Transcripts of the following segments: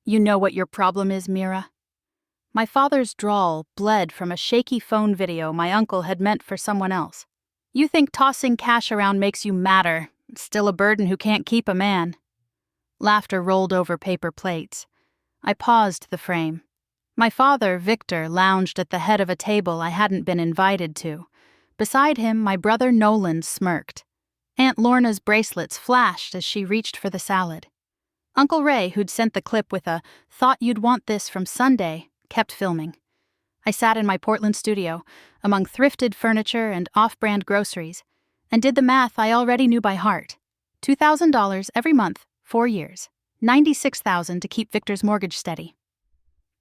You know what your problem is, Mira? My father's drawl bled from a shaky phone video my uncle had meant for someone else. You think tossing cash around makes you matter, still a burden who can't keep a man. Laughter rolled over paper plates. I paused the frame. My father, Victor, lounged at the head of a table I hadn't been invited to. Beside him, my brother Nolan smirked. Aunt Lorna's bracelets flashed as she reached for the salad. Uncle Ray, who'd sent the clip with a "thought you'd want this" from Sunday, kept filming. I sat in my Portland studio, among thrifted furniture and off-brand groceries, and did the math I already knew by heart. $2,000 every month, 4 years. $96,000 to keep Victor's mortgage steady.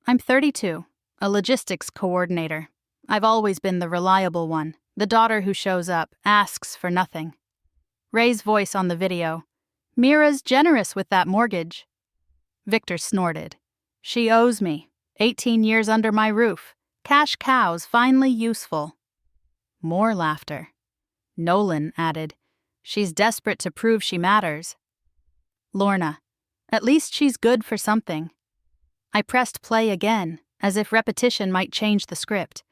I'm 32, a logistics coordinator. I've always been the reliable one, the daughter who shows up, asks for nothing. Ray's voice on the video. Mira's generous with that mortgage. Victor snorted. She owes me. 18 years under my roof. Cash cows finally useful. More laughter. Nolan added, she's desperate to prove she matters. Lorna, at least she's good for something. I pressed play again, as if repetition might change the script.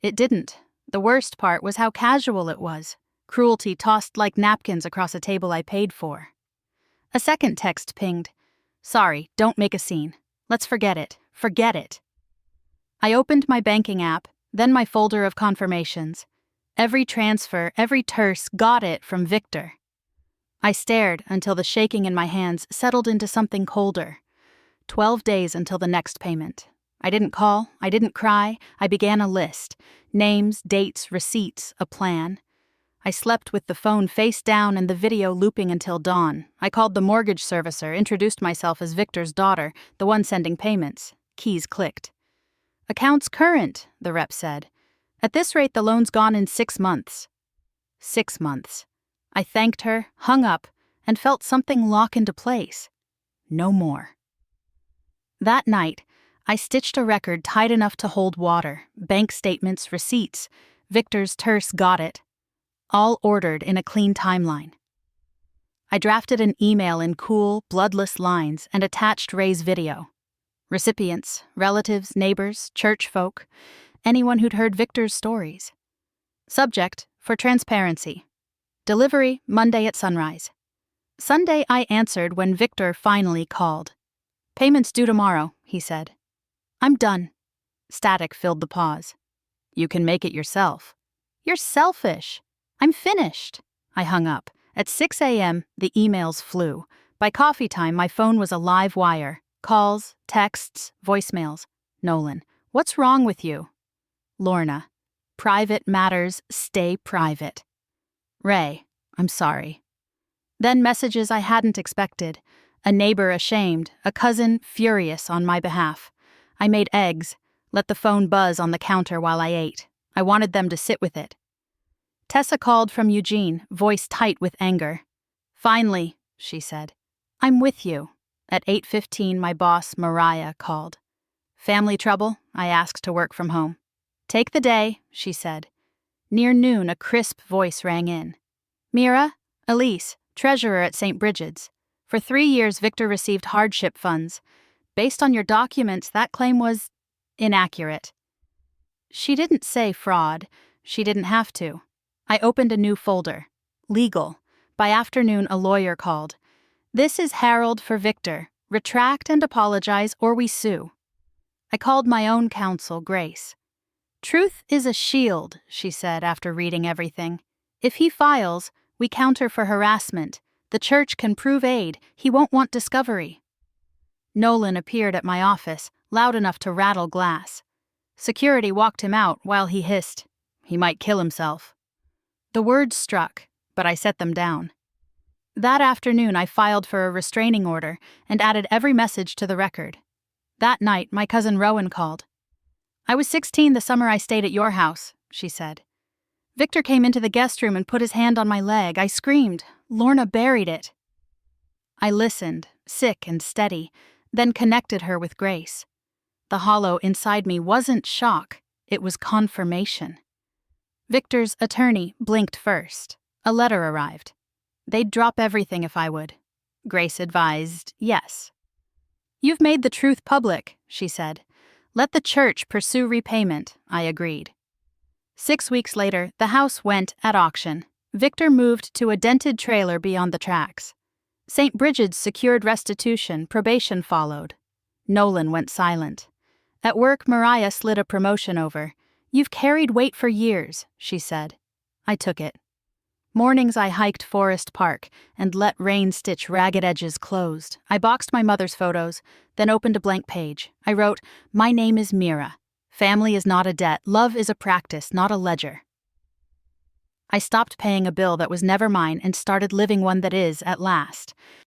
It didn't. The worst part was how casual it was. Cruelty tossed like napkins across a table I paid for. A second text pinged. Sorry, don't make a scene. Let's forget it. Forget it. I opened my banking app, then my folder of confirmations. Every transfer, every terse, got it from Victor. I stared until the shaking in my hands settled into something colder. 12 days until the next payment. I didn't call, I didn't cry, I began a list. Names, dates, receipts, a plan. I slept with the phone face down and the video looping until dawn. I called the mortgage servicer, introduced myself as Victor's daughter, the one sending payments. Keys clicked. Accounts current, the rep said. At this rate, the loan's gone in 6 months. 6 months. I thanked her, hung up, and felt something lock into place. No more. That night, I stitched a record tight enough to hold water, bank statements, receipts. Victor's terse got it. All ordered in a clean timeline. I drafted an email in cool, bloodless lines and attached Ray's video. Recipients, relatives, neighbors, church folk, anyone who'd heard Victor's stories. Subject, for transparency. Delivery, Monday at sunrise. Sunday, I answered when Victor finally called. Payments due tomorrow, he said. I'm done. Static filled the pause. You can make it yourself. You're selfish. I'm finished. I hung up. At 6 a.m., the emails flew. By coffee time, my phone was a live wire. Calls, texts, voicemails. Nolan, what's wrong with you? Lorna, private matters stay private. Ray, I'm sorry. Then messages I hadn't expected. A neighbor ashamed, a cousin furious on my behalf. I made eggs, let the phone buzz on the counter while I ate. I wanted them to sit with it. Tessa called from Eugene, voice tight with anger. Finally, she said. I'm with you. At 8:15, my boss, Mariah, called. Family trouble? I asked to work from home. Take the day, she said. Near noon, a crisp voice rang in. Mira, Elise, treasurer at St. Bridget's. For 3 years, Victor received hardship funds. Based on your documents, that claim was inaccurate. She didn't say fraud. She didn't have to. I opened a new folder. Legal. By afternoon, a lawyer called. This is Harold for Victor. Retract and apologize or we sue. I called my own counsel, Grace. Truth is a shield, she said after reading everything. If he files, we counter for harassment. The church can prove aid. He won't want discovery. Nolan appeared at my office, loud enough to rattle glass. Security walked him out while he hissed, he might kill himself. The words struck, but I set them down. That afternoon, I filed for a restraining order and added every message to the record. That night, my cousin Rowan called. I was 16 the summer I stayed at your house, she said. Victor came into the guest room and put his hand on my leg. I screamed. Lorna buried it. I listened, sick and steady, then connected her with Grace. The hollow inside me wasn't shock, it was confirmation. Victor's attorney blinked first. A letter arrived. They'd drop everything if I would. Grace advised, yes. You've made the truth public, she said. Let the church pursue repayment, I agreed. 6 weeks later, the house went at auction. Victor moved to a dented trailer beyond the tracks. St. Brigid's secured restitution, probation followed. Nolan went silent. At work, Mariah slid a promotion over. You've carried weight for years, she said. I took it. Mornings I hiked Forest Park and let rain stitch ragged edges closed. I boxed my mother's photos, then opened a blank page. I wrote, "My name is Mira. Family is not a debt. Love is a practice, not a ledger." I stopped paying a bill that was never mine and started living one that is, at last.